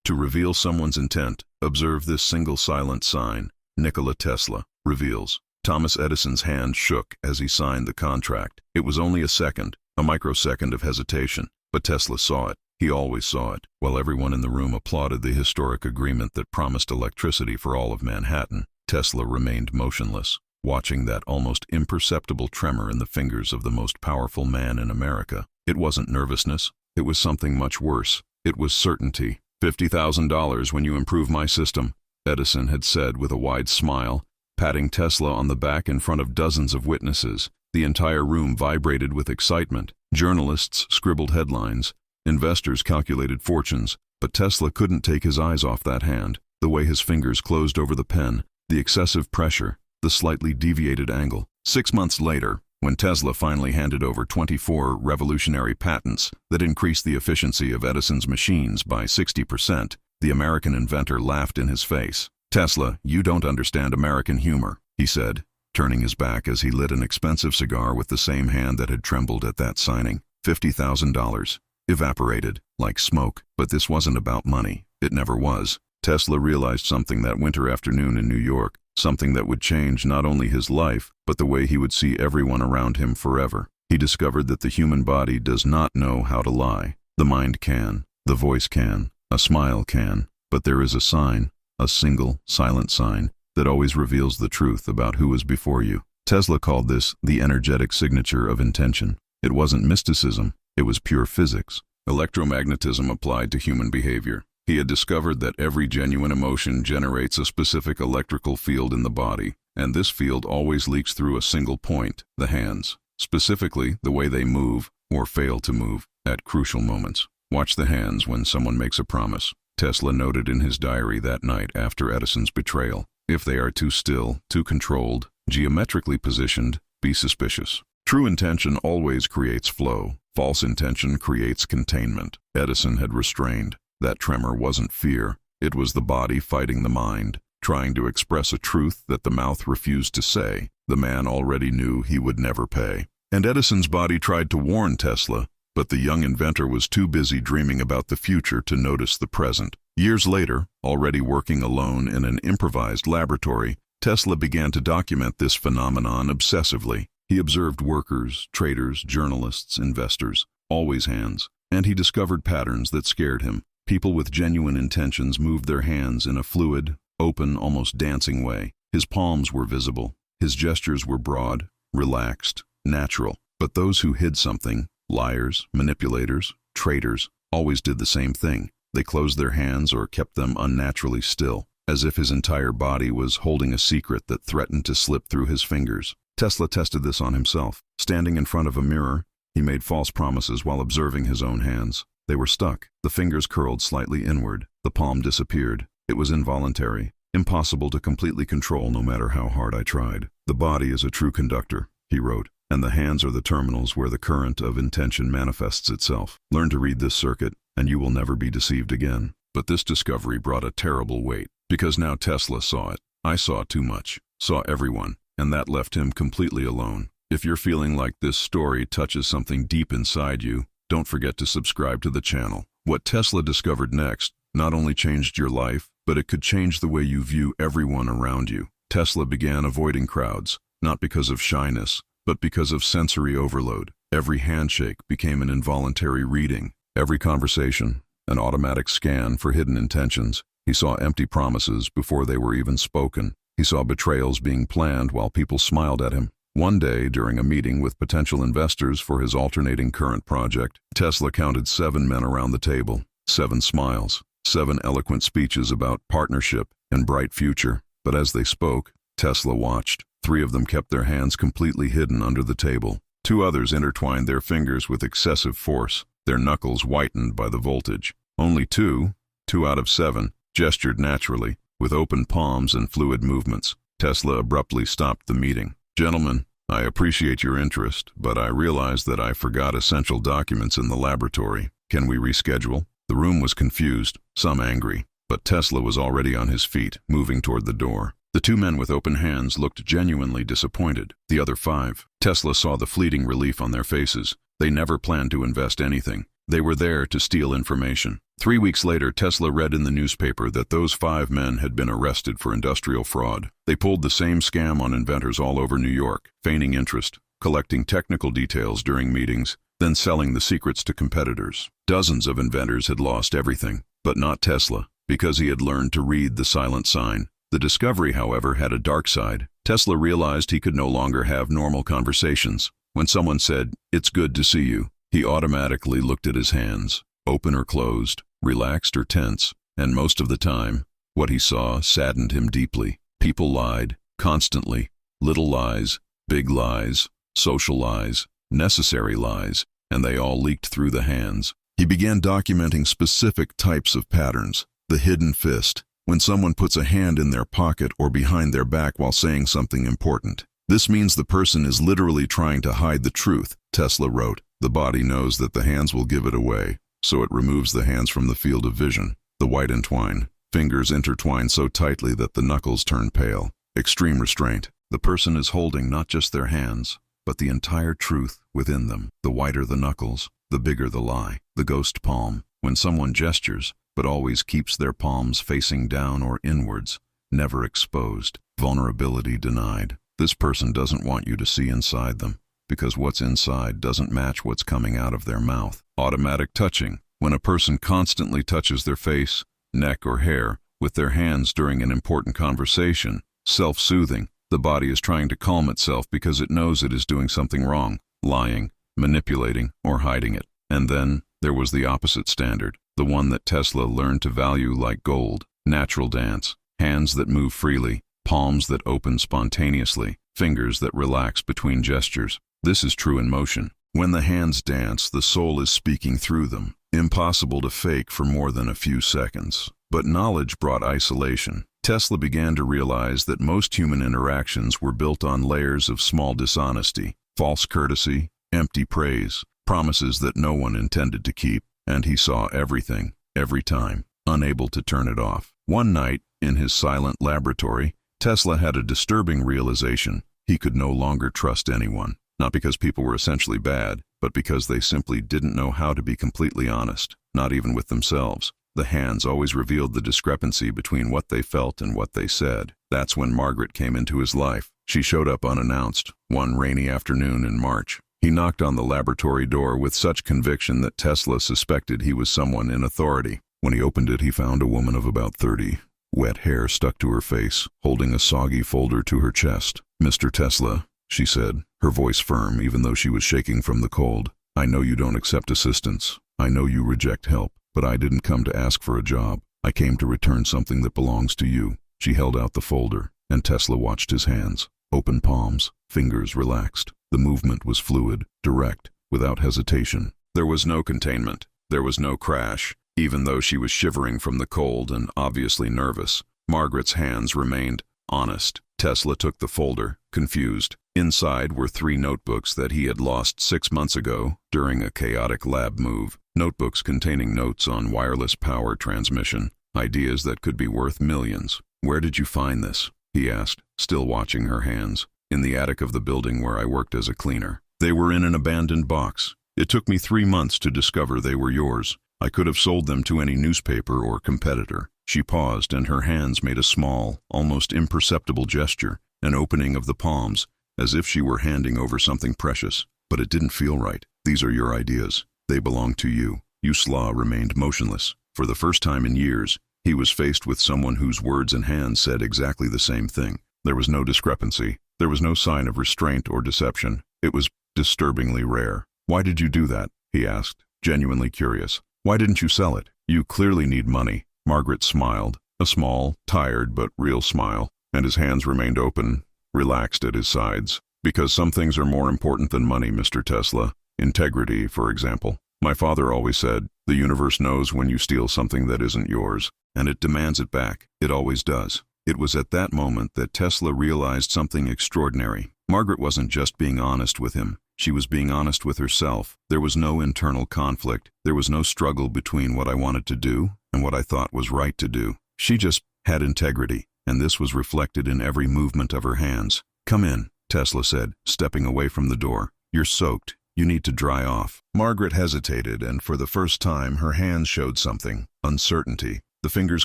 To reveal someone's intent, observe this single silent sign. Nikola Tesla reveals. Thomas Edison's hand shook as he signed the contract. It was only a second, a microsecond of hesitation, but Tesla saw it. He always saw it. While everyone in the room applauded the historic agreement that promised electricity for all of Manhattan, Tesla remained motionless, watching that almost imperceptible tremor in the fingers of the most powerful man in America. It wasn't nervousness. It was something much worse. It was certainty. $50,000 when you improve my system, Edison had said with a wide smile, patting Tesla on the back in front of dozens of witnesses. The entire room vibrated with excitement. Journalists scribbled headlines. Investors calculated fortunes. But Tesla couldn't take his eyes off that hand. The way his fingers closed over the pen, the excessive pressure, the slightly deviated angle. 6 months later, when Tesla finally handed over 24 revolutionary patents that increased the efficiency of Edison's machines by 60%, the American inventor laughed in his face. "Tesla, you don't understand American humor," he said, turning his back as he lit an expensive cigar with the same hand that had trembled at that signing. $50,000. Evaporated, like smoke. But this wasn't about money. It never was. Tesla realized something that winter afternoon in New York, something that would change not only his life, but the way he would see everyone around him forever. He discovered that the human body does not know how to lie. The mind can, the voice can, a smile can, but there is a sign, a single, silent sign, that always reveals the truth about who is before you. Tesla called this the energetic signature of intention. It wasn't mysticism, it was pure physics. Electromagnetism applied to human behavior. He had discovered that every genuine emotion generates a specific electrical field in the body, and this field always leaks through a single point, the hands. Specifically, the way they move, or fail to move, at crucial moments. Watch the hands when someone makes a promise. Tesla noted in his diary that night after Edison's betrayal. If they are too still, too controlled, geometrically positioned, be suspicious. True intention always creates flow. False intention creates containment. Edison had restrained. That tremor wasn't fear. It was the body fighting the mind, trying to express a truth that the mouth refused to say. The man already knew he would never pay. And Edison's body tried to warn Tesla, but the young inventor was too busy dreaming about the future to notice the present. Years later, already working alone in an improvised laboratory, Tesla began to document this phenomenon obsessively. He observed workers, traders, journalists, investors, always hands, and he discovered patterns that scared him. People with genuine intentions moved their hands in a fluid, open, almost dancing way. His palms were visible. His gestures were broad, relaxed, natural. But those who hid something, liars, manipulators, traitors, always did the same thing. They closed their hands or kept them unnaturally still, as if his entire body was holding a secret that threatened to slip through his fingers. Tesla tested this on himself. Standing in front of a mirror, he made false promises while observing his own hands. They were stuck. The fingers curled slightly inward. The palm disappeared. It was involuntary, impossible to completely control no matter how hard I tried. "The body is a true conductor," he wrote, "and the hands are the terminals where the current of intention manifests itself. Learn to read this circuit, and you will never be deceived again." But this discovery brought a terrible weight, because now Tesla saw it. I saw too much, saw everyone, and that left him completely alone. If you're feeling like this story touches something deep inside you, don't forget to subscribe to the channel. What Tesla discovered next not only changed your life, but it could change the way you view everyone around you. Tesla began avoiding crowds, not because of shyness, but because of sensory overload. Every handshake became an involuntary reading. Every conversation, an automatic scan for hidden intentions. He saw empty promises before they were even spoken. He saw betrayals being planned while people smiled at him. One day, during a meeting with potential investors for his alternating current project, Tesla counted 7 men around the table. 7 smiles, 7 eloquent speeches about partnership and bright future. But as they spoke, Tesla watched. 3 of them kept their hands completely hidden under the table. 2 others intertwined their fingers with excessive force, their knuckles whitened by the voltage. Only 2 out of 7, gestured naturally, with open palms and fluid movements. Tesla abruptly stopped the meeting. "Gentlemen, I appreciate your interest, but I realize that I forgot essential documents in the laboratory. Can we reschedule?" The room was confused, some angry, but Tesla was already on his feet, moving toward the door. The 2 men with open hands looked genuinely disappointed. The other 5, Tesla saw the fleeting relief on their faces. They never planned to invest anything. They were there to steal information. 3 weeks later, Tesla read in the newspaper that those 5 men had been arrested for industrial fraud. They pulled the same scam on inventors all over New York, feigning interest, collecting technical details during meetings, then selling the secrets to competitors. Dozens of inventors had lost everything, but not Tesla, because he had learned to read the silent sign. The discovery, however, had a dark side. Tesla realized he could no longer have normal conversations. When someone said, "It's good to see you," he automatically looked at his hands, open or closed, relaxed or tense, and most of the time, what he saw saddened him deeply. People lied, constantly. Little lies, big lies, social lies, necessary lies, and they all leaked through the hands. He began documenting specific types of patterns. The hidden fist, when someone puts a hand in their pocket or behind their back while saying something important. This means the person is literally trying to hide the truth, Tesla wrote. The body knows that the hands will give it away, so it removes the hands from the field of vision. The white entwine. Fingers intertwine so tightly that the knuckles turn pale. Extreme restraint. The person is holding not just their hands, but the entire truth within them. The whiter the knuckles, the bigger the lie. The ghost palm. When someone gestures, but always keeps their palms facing down or inwards, never exposed. Vulnerability denied. This person doesn't want you to see inside them, because what's inside doesn't match what's coming out of their mouth. Automatic touching. When a person constantly touches their face, neck, or hair with their hands during an important conversation. Self-soothing. The body is trying to calm itself because it knows it is doing something wrong, lying, manipulating, or hiding it. And then there was the opposite standard, the one that Tesla learned to value like gold. Natural dance. Hands that move freely, palms that open spontaneously, fingers that relax between gestures. This is true in motion. When the hands dance, the soul is speaking through them. Impossible to fake for more than a few seconds. But knowledge brought isolation. Tesla began to realize that most human interactions were built on layers of small dishonesty, false courtesy, empty praise, promises that no one intended to keep, and he saw everything, every time, unable to turn it off. One night, in his silent laboratory, Tesla had a disturbing realization. He could no longer trust anyone, not because people were essentially bad, but because they simply didn't know how to be completely honest, not even with themselves. The hands always revealed the discrepancy between what they felt and what they said. That's when Margaret came into his life. She showed up unannounced, one rainy afternoon in March. He knocked on the laboratory door with such conviction that Tesla suspected he was someone in authority. When he opened it, he found a woman of about 30, wet hair stuck to her face, holding a soggy folder to her chest. "Mr. Tesla," she said, her voice firm even though she was shaking from the cold. "I know you don't accept assistance. I know you reject help. But I didn't come to ask for a job. I came to return something that belongs to you." She held out the folder, and Tesla watched his hands. Open palms, fingers relaxed. The movement was fluid, direct, without hesitation. There was no containment. There was no crash. Even though she was shivering from the cold and obviously nervous, Margaret's hands remained honest. Tesla took the folder, confused. Inside were 3 notebooks that he had lost 6 months ago during a chaotic lab move. Notebooks containing notes on wireless power transmission, ideas that could be worth millions. "Where did you find this?" he asked, still watching her hands. "In the attic of the building where I worked as a cleaner. They were in an abandoned box. It took me 3 months to discover they were yours. I could have sold them to any newspaper or competitor." She paused, and her hands made a small, almost imperceptible gesture, an opening of the palms, as if she were handing over something precious. "But it didn't feel right. These are your ideas. They belong to you." Usla remained motionless. For the first time in years, he was faced with someone whose words and hands said exactly the same thing. There was no discrepancy. There was no sign of restraint or deception. It was disturbingly rare. "Why did you do that?" he asked, genuinely curious. "Why didn't you sell it? You clearly need money." Margaret smiled, a small, tired but real smile, and his hands remained open, relaxed at his sides. "Because some things are more important than money, Mr. Tesla. Integrity, for example. My father always said, the universe knows when you steal something that isn't yours, and it demands it back. It always does." It was at that moment that Tesla realized something extraordinary. Margaret wasn't just being honest with him. She was being honest with herself. There was no internal conflict. There was no struggle between what I wanted to do and what I thought was right to do. She just had integrity, and this was reflected in every movement of her hands. "Come in," Tesla said, stepping away from the door. "You're soaked. You need to dry off. Margaret hesitated, and for the first time her hands showed something, uncertainty. The fingers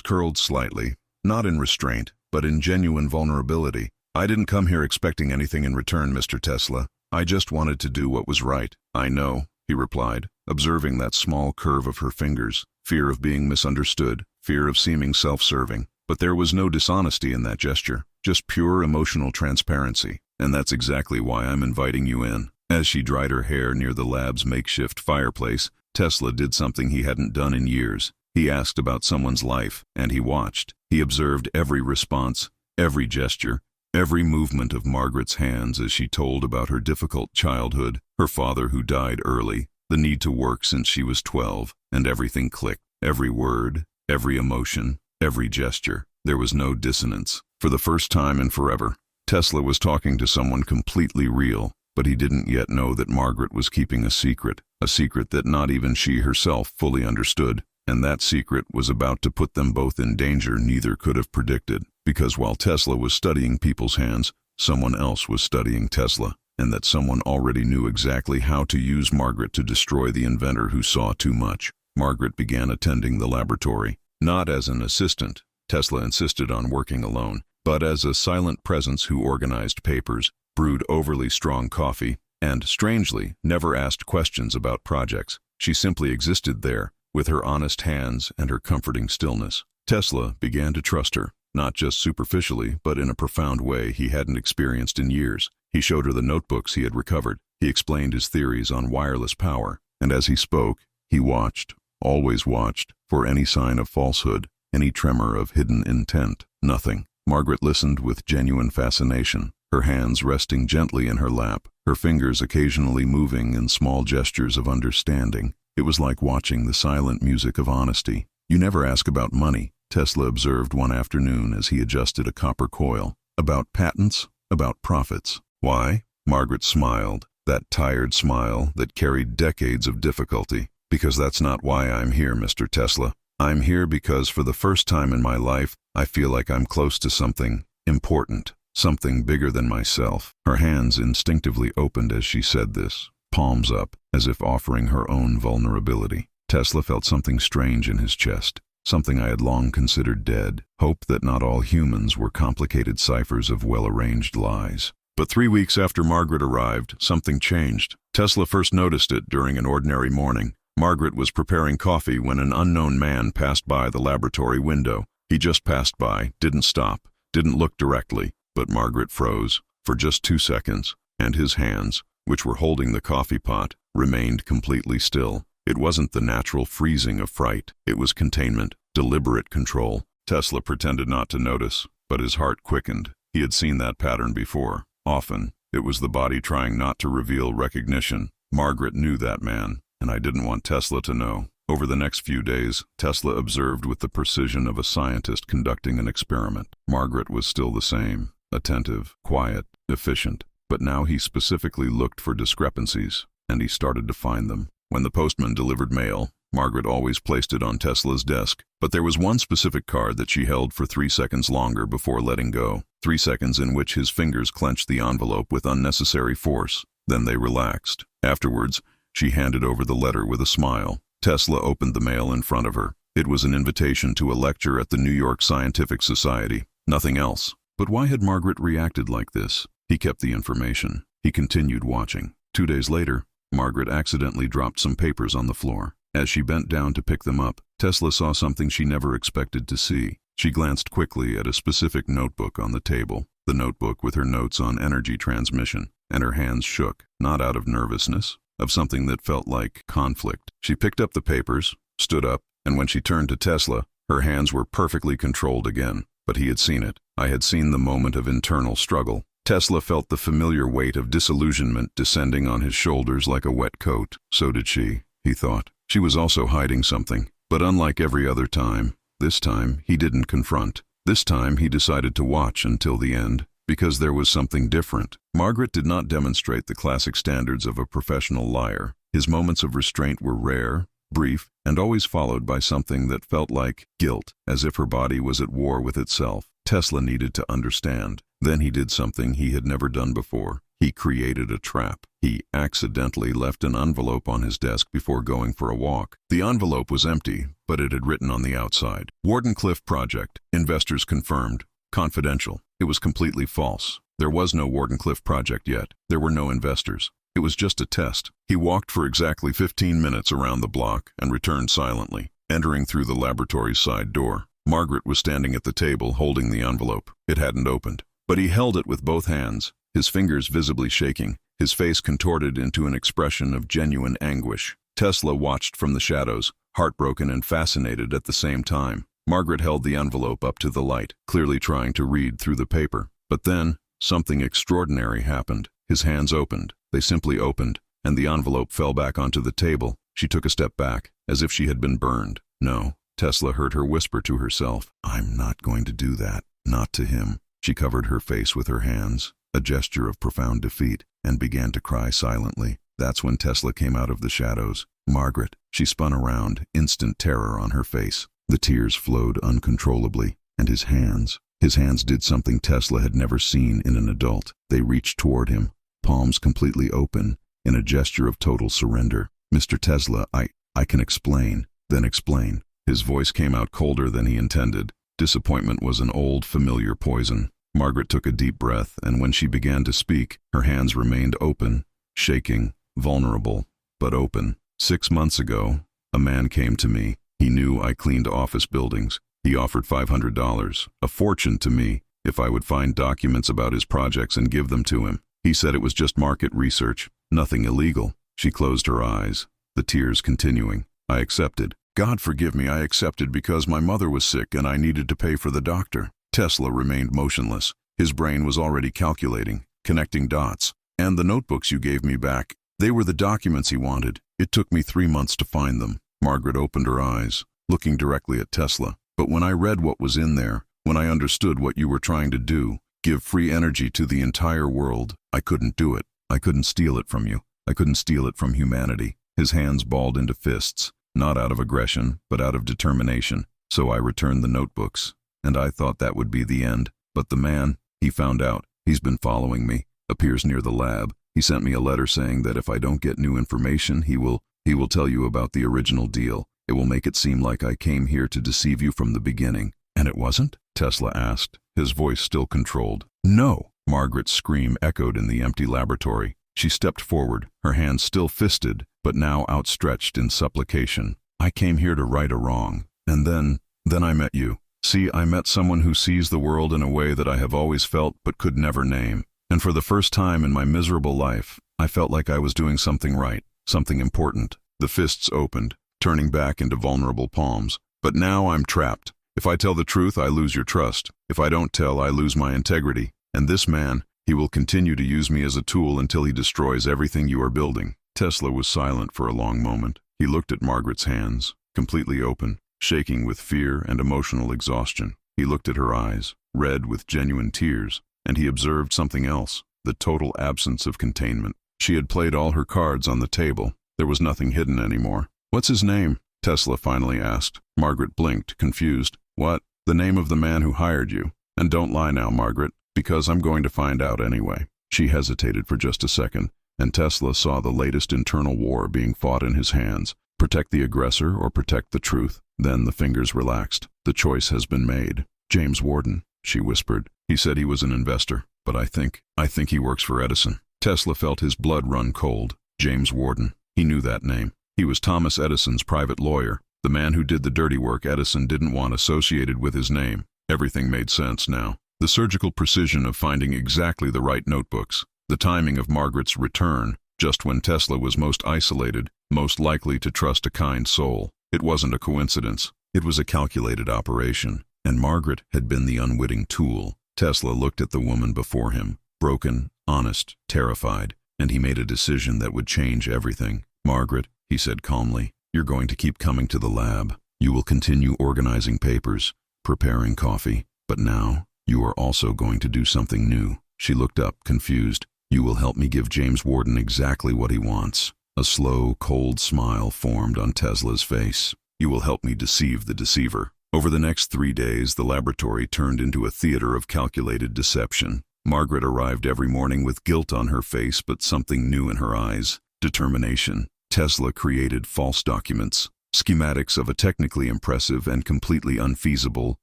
curled slightly, not in restraint, but in genuine vulnerability. I didn't come here expecting anything in return, Mr. Tesla. I just wanted to do what was right. I know, he replied, observing that small curve of her fingers. Fear of being misunderstood, fear of seeming self-serving. But there was no dishonesty in that gesture, just pure emotional transparency. And that's exactly why I'm inviting you in. As she dried her hair near the lab's makeshift fireplace, Tesla did something he hadn't done in years. He asked about someone's life, and he watched. He observed every response, every gesture, every movement of Margaret's hands as she told about her difficult childhood, her father who died early, the need to work since she was 12, and everything clicked. Every word, every emotion, every gesture. There was no dissonance. For the first time in forever, Tesla was talking to someone completely real, but he didn't yet know that Margaret was keeping a secret that not even she herself fully understood. And that secret was about to put them both in danger neither could have predicted, because while Tesla was studying people's hands, someone else was studying Tesla, and that someone already knew exactly how to use Margaret to destroy the inventor who saw too much. Margaret began attending the laboratory, not as an assistant. Tesla insisted on working alone, but as a silent presence who organized papers, brewed overly strong coffee, and, strangely, never asked questions about projects. She simply existed there, with her honest hands and her comforting stillness. Tesla began to trust her, not just superficially, but in a profound way he hadn't experienced in years. He showed her the notebooks he had recovered. He explained his theories on wireless power, and as he spoke, he watched, always watched, for any sign of falsehood, any tremor of hidden intent. Nothing. Margaret listened with genuine fascination, her hands resting gently in her lap, her fingers occasionally moving in small gestures of understanding. It was like watching the silent music of honesty. You never ask about money, Tesla observed one afternoon as he adjusted a copper coil. About patents, about profits. Why? Margaret smiled, that tired smile that carried decades of difficulty. Because that's not why I'm here, Mr. Tesla. I'm here because for the first time in my life, I feel like I'm close to something important, something bigger than myself. Her hands instinctively opened as she said this, palms up, as if offering her own vulnerability. Tesla felt something strange in his chest, something I had long considered dead, hope that not all humans were complicated ciphers of well-arranged lies. But 3 weeks after Margaret arrived, something changed. Tesla first noticed it during an ordinary morning. Margaret was preparing coffee when an unknown man passed by the laboratory window. He just passed by, didn't stop, didn't look directly, but Margaret froze for just 2 seconds, and his hands, which were holding the coffee pot, remained completely still. It wasn't the natural freezing of fright. It was containment, deliberate control. Tesla pretended not to notice, but his heart quickened. He had seen that pattern before. Often, it was the body trying not to reveal recognition. Margaret knew that man, and I didn't want Tesla to know. Over the next few days, Tesla observed with the precision of a scientist conducting an experiment. Margaret was still the same, attentive, quiet, efficient. But now he specifically looked for discrepancies, and he started to find them. When the postman delivered mail, Margaret always placed it on Tesla's desk, but there was one specific card that she held for 3 seconds longer before letting go. 3 seconds in which his fingers clenched the envelope with unnecessary force. Then they relaxed. Afterwards, she handed over the letter with a smile. Tesla opened the mail in front of her. It was an invitation to a lecture at the New York Scientific Society. Nothing else. But why had Margaret reacted like this? He kept the information. He continued watching. 2 days later, Margaret accidentally dropped some papers on the floor. As she bent down to pick them up, Tesla saw something she never expected to see. She glanced quickly at a specific notebook on the table, the notebook with her notes on energy transmission, and her hands shook, not out of nervousness, of something that felt like conflict. She picked up the papers, stood up, and when she turned to Tesla, her hands were perfectly controlled again. But he had seen it. I had seen the moment of internal struggle. Tesla felt the familiar weight of disillusionment descending on his shoulders like a wet coat. So did she, he thought. She was also hiding something. But unlike every other time, this time he didn't confront. This time he decided to watch until the end, because there was something different. Margaret did not demonstrate the classic standards of a professional liar. His moments of restraint were rare, brief, and always followed by something that felt like guilt, as if her body was at war with itself. Tesla needed to understand. Then he did something he had never done before. He created a trap. He accidentally left an envelope on his desk before going for a walk. The envelope was empty, but it had written on the outside, Wardenclyffe Project, investors confirmed, confidential. It was completely false. There was no Wardenclyffe Project yet. There were no investors. It was just a test. He walked for exactly 15 minutes around the block and returned silently, entering through the laboratory's side door. Margaret was standing at the table holding the envelope. It hadn't opened, but he held it with both hands, his fingers visibly shaking, his face contorted into an expression of genuine anguish. Tesla watched from the shadows, heartbroken and fascinated at the same time. Margaret held the envelope up to the light, clearly trying to read through the paper. But then, something extraordinary happened. His hands opened. They simply opened, and the envelope fell back onto the table. She took a step back, as if she had been burned. No, Tesla heard her whisper to herself, "I'm not going to do that. Not to him." She covered her face with her hands, a gesture of profound defeat, and began to cry silently. That's when Tesla came out of the shadows. "Margaret." She spun around, instant terror on her face. The tears flowed uncontrollably, and his hands did something Tesla had never seen in an adult. They reached toward him, palms completely open, in a gesture of total surrender. "Mr. Tesla, I can explain." "Then explain." His voice came out colder than he intended. Disappointment was an old, familiar poison. Margaret took a deep breath, and when she began to speak, her hands remained open, shaking, vulnerable, but open. 6 months ago, a man came to me. He knew I cleaned office buildings. He offered $500, a fortune to me, if I would find documents about his projects and give them to him. He said it was just market research, nothing illegal. She closed her eyes, the tears continuing. I accepted. God forgive me, I accepted because my mother was sick and I needed to pay for the doctor. Tesla remained motionless. His brain was already calculating, connecting dots. And the notebooks you gave me back, they were the documents he wanted. It took me 3 months to find them. Margaret opened her eyes, looking directly at Tesla. But when I read what was in there, when I understood what you were trying to do, give free energy to the entire world, I couldn't do it. I couldn't steal it from you. I couldn't steal it from humanity. His hands balled into fists, not out of aggression, but out of determination. So I returned the notebooks, and I thought that would be the end. But the man, he found out. He's been following me, appears near the lab. He sent me a letter saying that if I don't get new information, he will tell you about the original deal. It will make it seem like I came here to deceive you from the beginning. And it wasn't? Tesla asked, his voice still controlled. No! Margaret's scream echoed in the empty laboratory. She stepped forward, her hands still fisted, but now outstretched in supplication. I came here to right a wrong. And then I met you. See, I met someone who sees the world in a way that I have always felt but could never name. And for the first time in my miserable life, I felt like I was doing something right, something important. The fists opened, turning back into vulnerable palms. But now I'm trapped. If I tell the truth, I lose your trust. If I don't tell, I lose my integrity. And this man, he will continue to use me as a tool until he destroys everything you are building. Tesla was silent for a long moment. He looked at Margaret's hands, completely open, shaking with fear and emotional exhaustion. He looked at her eyes, red with genuine tears, and he observed something else, the total absence of containment. She had played all her cards on the table. There was nothing hidden anymore. What's his name? Tesla finally asked. Margaret blinked, confused. What? The name of the man who hired you. And don't lie now, Margaret, because I'm going to find out anyway. She hesitated for just a second, and Tesla saw the latest internal war being fought in his hands. Protect the aggressor or protect the truth. Then the fingers relaxed. The choice has been made. James Warden, she whispered. He said he was an investor, but I think he works for Edison. Tesla felt his blood run cold. James Warden. He knew that name. He was Thomas Edison's private lawyer, the man who did the dirty work Edison didn't want associated with his name. Everything made sense now. The surgical precision of finding exactly the right notebooks, the timing of Margaret's return, just when Tesla was most isolated, most likely to trust a kind soul. It wasn't a coincidence. It was a calculated operation, and Margaret had been the unwitting tool. Tesla looked at the woman before him, broken, honest, terrified, and he made a decision that would change everything. Margaret, he said calmly, you're going to keep coming to the lab. You will continue organizing papers, preparing coffee, but now you are also going to do something new. She looked up, confused. You will help me give James Warden exactly what he wants. A slow, cold smile formed on Tesla's face. You will help me deceive the deceiver. Over the next 3 days, the laboratory turned into a theater of calculated deception. Margaret arrived every morning with guilt on her face but something new in her eyes: determination. Tesla created false documents, schematics of a technically impressive and completely unfeasible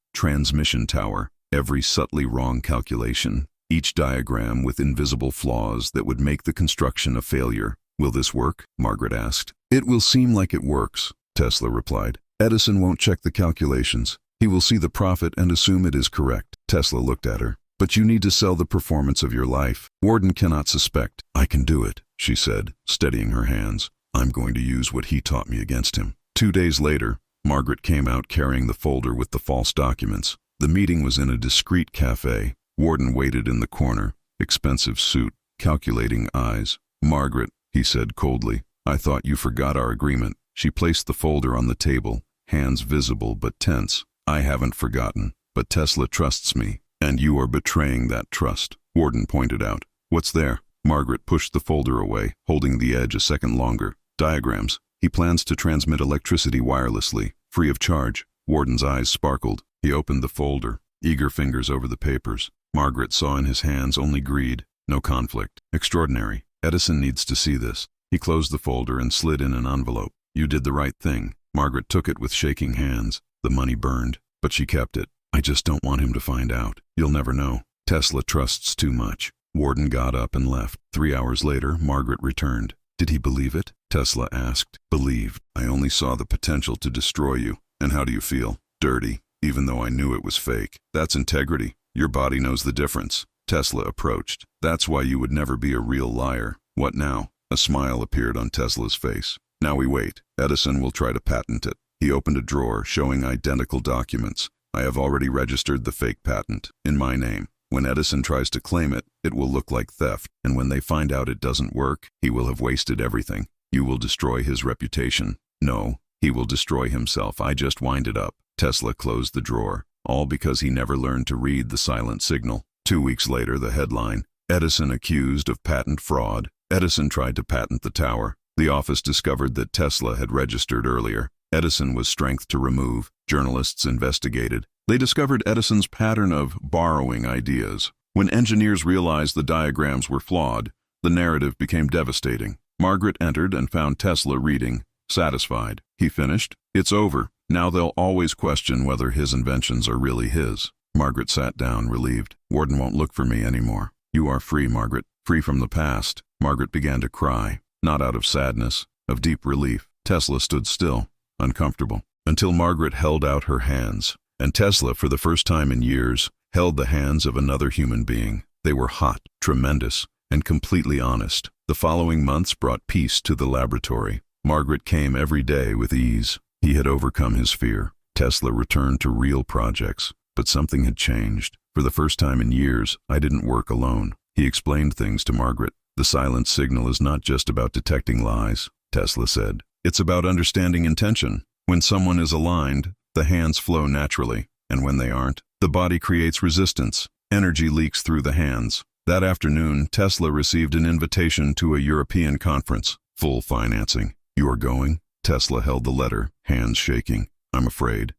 transmission tower, every subtly wrong calculation, each diagram with invisible flaws that would make the construction a failure. "Will this work?" Margaret asked. "It will seem like it works," Tesla replied. "Edison won't check the calculations. He will see the profit and assume it is correct." Tesla looked at her. "But you need to sell the performance of your life. Warden cannot suspect." "I can do it," she said, steadying her hands. "I'm going to use what he taught me against him." 2 days later, Margaret came out carrying the folder with the false documents. The meeting was in a discreet cafe. Warden waited in the corner, expensive suit, calculating eyes. "Margaret," he said coldly, "I thought you forgot our agreement." She placed the folder on the table, hands visible but tense. "I haven't forgotten, but Tesla trusts me, and you are betraying that trust." Warden pointed out. "What's there?" Margaret pushed the folder away, holding the edge a second longer. "Diagrams. He plans to transmit electricity wirelessly, free of charge." Warden's eyes sparkled. He opened the folder, eager fingers over the papers. Margaret saw in his hands only greed, no conflict. "Extraordinary. Edison needs to see this." He closed the folder and slid in an envelope. "You did the right thing." Margaret took it with shaking hands. The money burned, but she kept it. "I just don't want him to find out. You'll never know. Tesla trusts too much." Warden got up and left. 3 hours later, Margaret returned. "Did he believe it?" Tesla asked. "Believe. I only saw the potential to destroy you. And how do you feel?" "Dirty, even though I knew it was fake." "That's integrity. Your body knows the difference." Tesla approached. "That's why you would never be a real liar." "What now?" A smile appeared on Tesla's face. "Now we wait. Edison will try to patent it." He opened a drawer, showing identical documents. "I have already registered the fake patent, in my name. When Edison tries to claim it, it will look like theft, and when they find out it doesn't work, he will have wasted everything. You will destroy his reputation." "No, he will destroy himself. I just wind it up." Tesla closed the drawer, all because he never learned to read the silent signal. 2 weeks later, the headline: "Edison accused of patent fraud." Edison tried to patent the tower. The office discovered that Tesla had registered earlier. Edison was strength to remove. Journalists investigated. They discovered Edison's pattern of borrowing ideas. When engineers realized the diagrams were flawed, the narrative became devastating. Margaret entered and found Tesla reading, satisfied. He finished. "It's over. Now they'll always question whether his inventions are really his." Margaret sat down, relieved. "Warden won't look for me anymore." "You are free, Margaret. Free from the past." Margaret began to cry, not out of sadness, of deep relief. Tesla stood still, uncomfortable, until Margaret held out her hands. And Tesla, for the first time in years, held the hands of another human being. They were hot, tremendous, and completely honest. The following months brought peace to the laboratory. Margaret came every day with ease. He had overcome his fear. Tesla returned to real projects. But something had changed. "For the first time in years, I didn't work alone." He explained things to Margaret. "The silent signal is not just about detecting lies," Tesla said. "It's about understanding intention. When someone is aligned, the hands flow naturally, and when they aren't, the body creates resistance. Energy leaks through the hands." That afternoon, Tesla received an invitation to a European conference. Full financing. "You are going?" Tesla held the letter, hands shaking. I'm afraid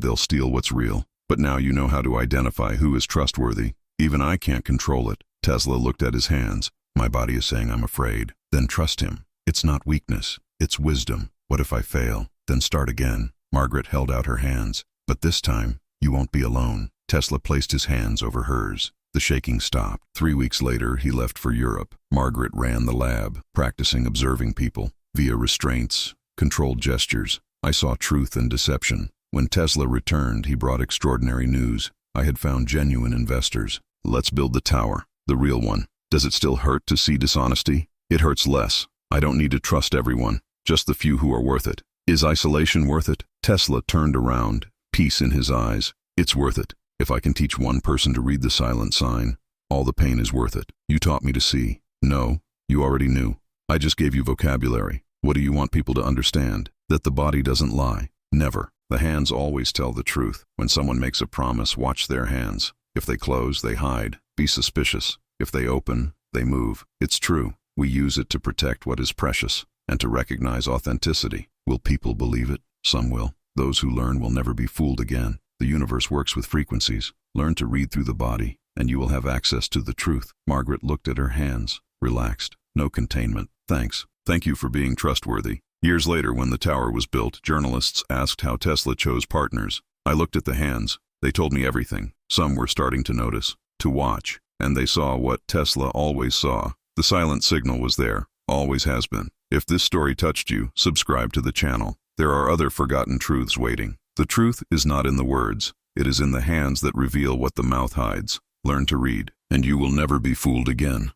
they'll steal what's real. But now you know how to identify who is trustworthy. Even I can't control it." Tesla looked at his hands. "My body is saying I'm afraid." "Then trust him. It's not weakness. It's wisdom. What if I fail? Then start again." Margaret held out her hands. "But this time, you won't be alone." Tesla placed his hands over hers. The shaking stopped. 3 weeks later, he left for Europe. Margaret ran the lab, practicing observing people, via restraints, controlled gestures. I saw truth and deception. When Tesla returned, he brought extraordinary news. I had found genuine investors. "Let's build the tower, the real one." Does it still hurt to see dishonesty? It hurts less. I don't need to trust everyone, just the few who are worth it. Is isolation worth it? Tesla turned around, peace in his eyes. It's worth it. If I can teach one person to read the silent sign, all the pain is worth it. You taught me to see. No, you already knew. I just gave you vocabulary. What do you want people to understand? That the body doesn't lie. Never. The hands always tell the truth. When someone makes a promise, watch their hands. If they close, they hide. Be suspicious. If they open, they move. It's true. We use it to protect what is precious and to recognize authenticity. Will people believe it? Some will. Those who learn will never be fooled again. The universe works with frequencies. Learn to read through the body. and you will have access to the truth. Margaret looked at her hands, relaxed, no containment. Thanks. Thank you for being trustworthy. Years later, when the tower was built, journalists asked how Tesla chose partners. I looked at the hands. They told me everything. Some were starting to notice, to watch, and they saw what Tesla always saw. The silent signal was there, always has been. If this story touched you, subscribe to the channel. There are other forgotten truths waiting. The truth is not in the words. It is in the hands that reveal what the mouth hides. Learn to read, and you will never be fooled again.